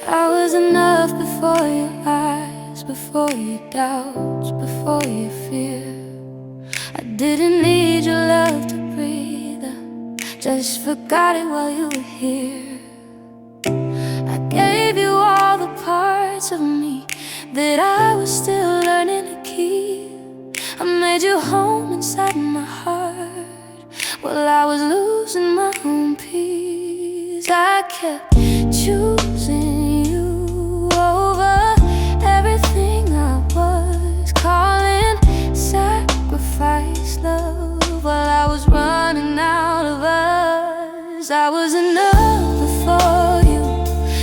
I was enough before your eyes, before your doubts, before your fear. I didn't need your love to breathe, I just forgot it while you were here. I gave you all the parts of me that I was still learning to keep. I made you home inside my heart while I was losing my own peace. I kept choosing you over everything I was calling sacrifice love while I was running out of us. I was enough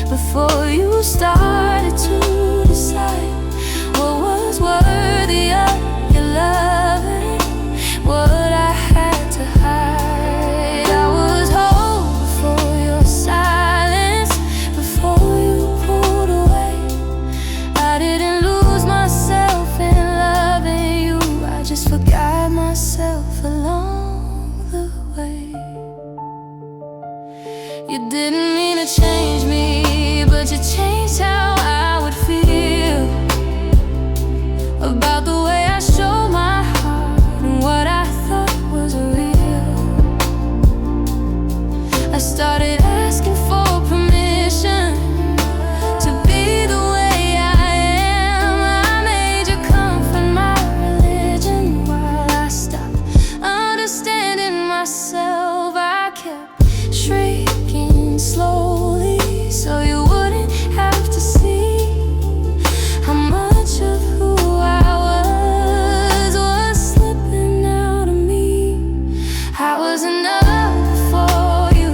before you started to decide what was worthy of your love and what I had to hide. I was whole before your silence, before you pulled away. I didn't lose myself in loving you, I just forgot myself along the way. You didn't mean to change me, but you changed how I would feel about the way I show my heart and what I thought was real. I started asking for permission to be the way I am. I made you comfort my religion while I stopped understanding myself. I kept shrinking slowly so you wouldn't have to see how much of who I was slipping out of me. I was enough for you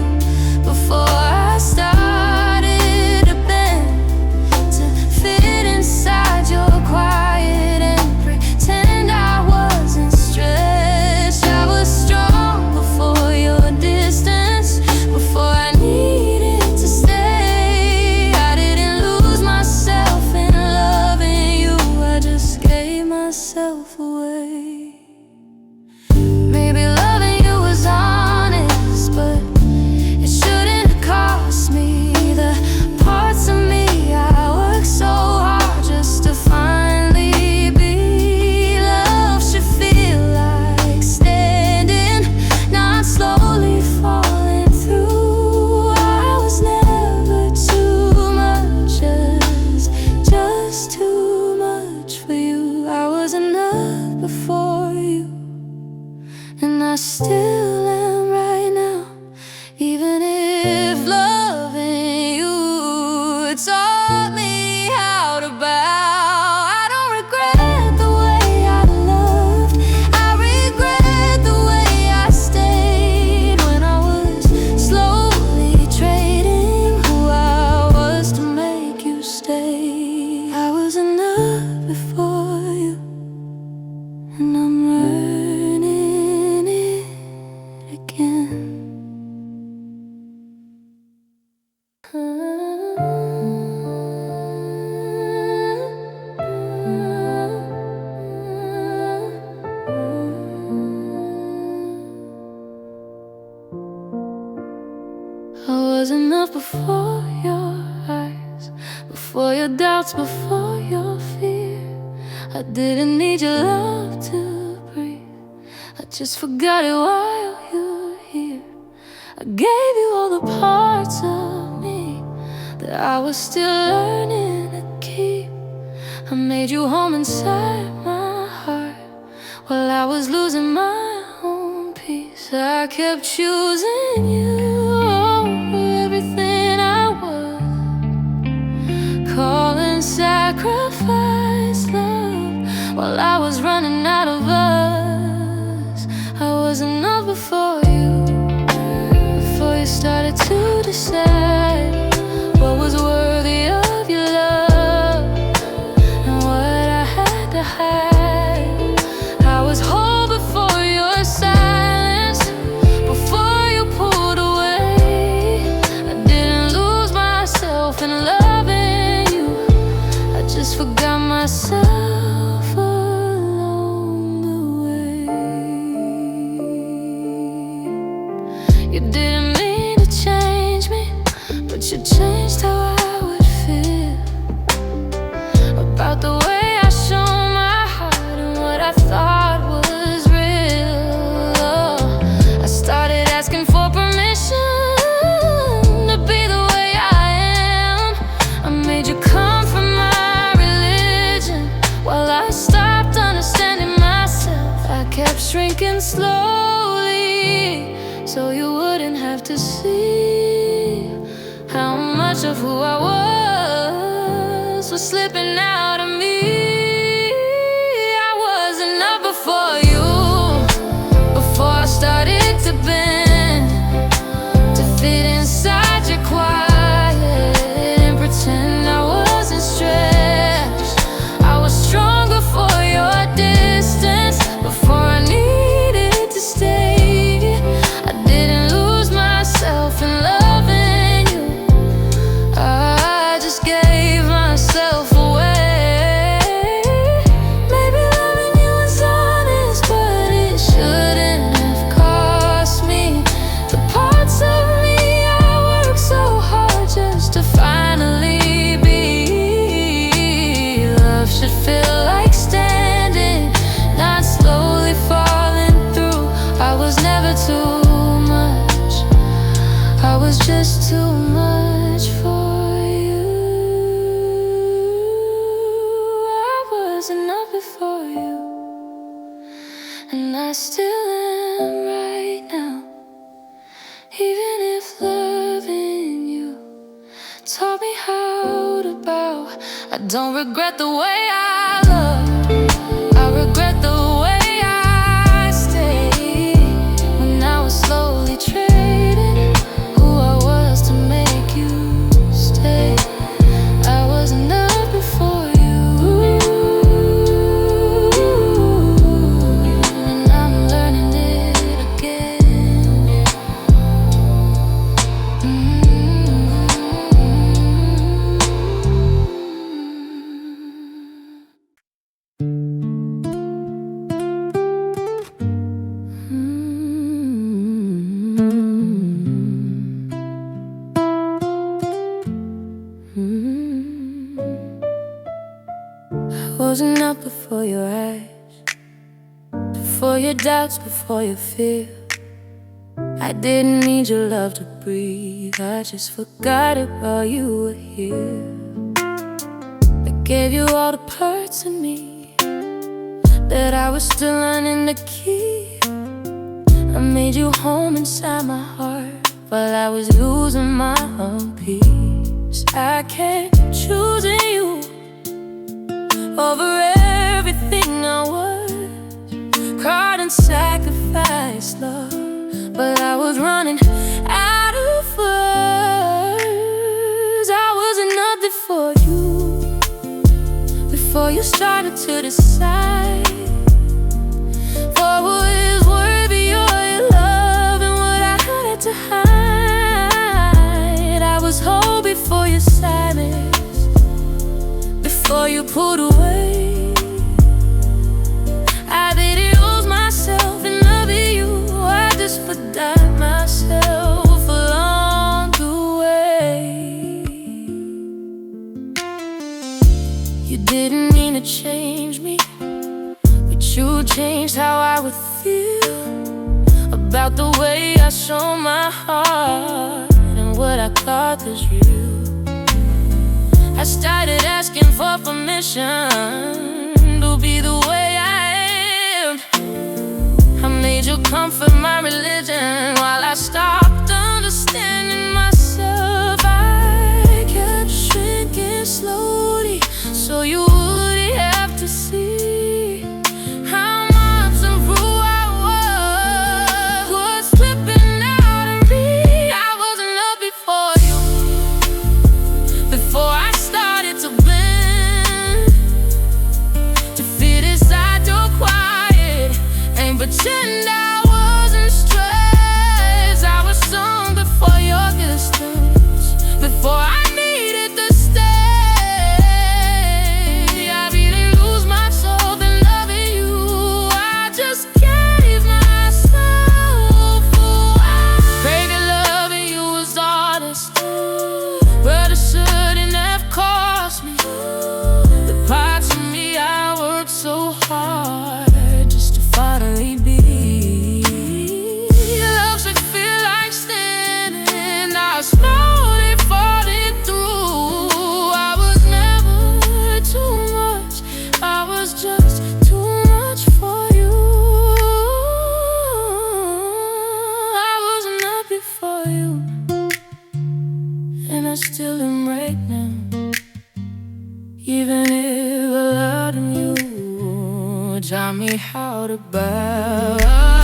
before I started to bend to fit inside your quiet and pretend I wasn't stretched. I was strong before your distance, before I needed to stay. I didn't lose myself in loving you, I just gave myself away. Maybe loving you was honest, but it shouldn't cost me the parts of me I worked so hard just to finally be. Love should feel like standing, not slowly falling through. I was never too much, just too much for you. I was enough before you, and I still am right now. Even if loving you taught me how to bow, I don't regret the way I loved. I regret the way I stayed when I was slowly trading who I was to make you stay. I was enough before you, and I'm learning it again. I was enough before your eyes, before your doubts, before your fear. I didn't need your love to breathe, I just forgot it while you were here. I gave you all the parts of me that I was still learning to keep. I made you home inside my heart while I was losing my own peace. I kept choosing you over everything I was, calling sacrifice love while I was running out of us. I was enough before you, before you started to decide what was worthy of your love and what I had to hide. I was whole before your silence, before you pulled away. I didn't lose myself in loving you, I just myself along the way. You didn't mean to change me, but you changed how I would feel about the way I show my heart and what I thought was real. Oh, I started asking for permission to be the way I am. I made you come from my religion while I stopped understanding myself. I kept shrinking slowly so you wouldn't have to see how much of who I was slipping out of me. I wasn't enough before you, before I started to bend, to fit inside your quiet and pretend I wasn't stretched. I was stronger for your distance before I needed to stay. I didn't lose myself in loving you, I just gave myself away. Maybe loving you was honest, but it shouldn't have cost me the parts of me I worked so hard just to finally be. Love should feel like standing, not slowly falling through. I was never too much, I was just too much for you. I wasn't enough before you, and I still am right now. Even if loving you taught me how to bow, I don't regret the way I love, I regret the way I stayed when I was slowly trading who I was to make you stay. I was enough before you, and I'm learning it again. I wasn't up before your eyes, before your doubts, before your fear. I didn't need your love to breathe, I just forgot it while you were here. I gave you all the parts of me that I was still learning to keep. I made you home inside my heart while I was losing my own peace. I kept choosing you over everything I was, caught in sacrifice, love. But I was running out of words. I wasn't nothing for you before you started to decide what was worthy of your love and what I had to hide. I was whole before your sadness, before you pulled away. I didn't lose myself in loving you, I just forgot myself along the way. You didn't mean to change me, but you changed how I would feel about the way I show my heart and what I thought was real. I started asking for permission to be the way I am. I made you comfort my religion while I stopped understanding myself. I kept shrinking slowly so you wouldn't have to see how much of who I was slipping out of me. I wasn't loved before you, before I started to bend, to fit inside your quiet and pretend I wasn't stressed. I was strong before your Even if I lied to you, taught me how to bow.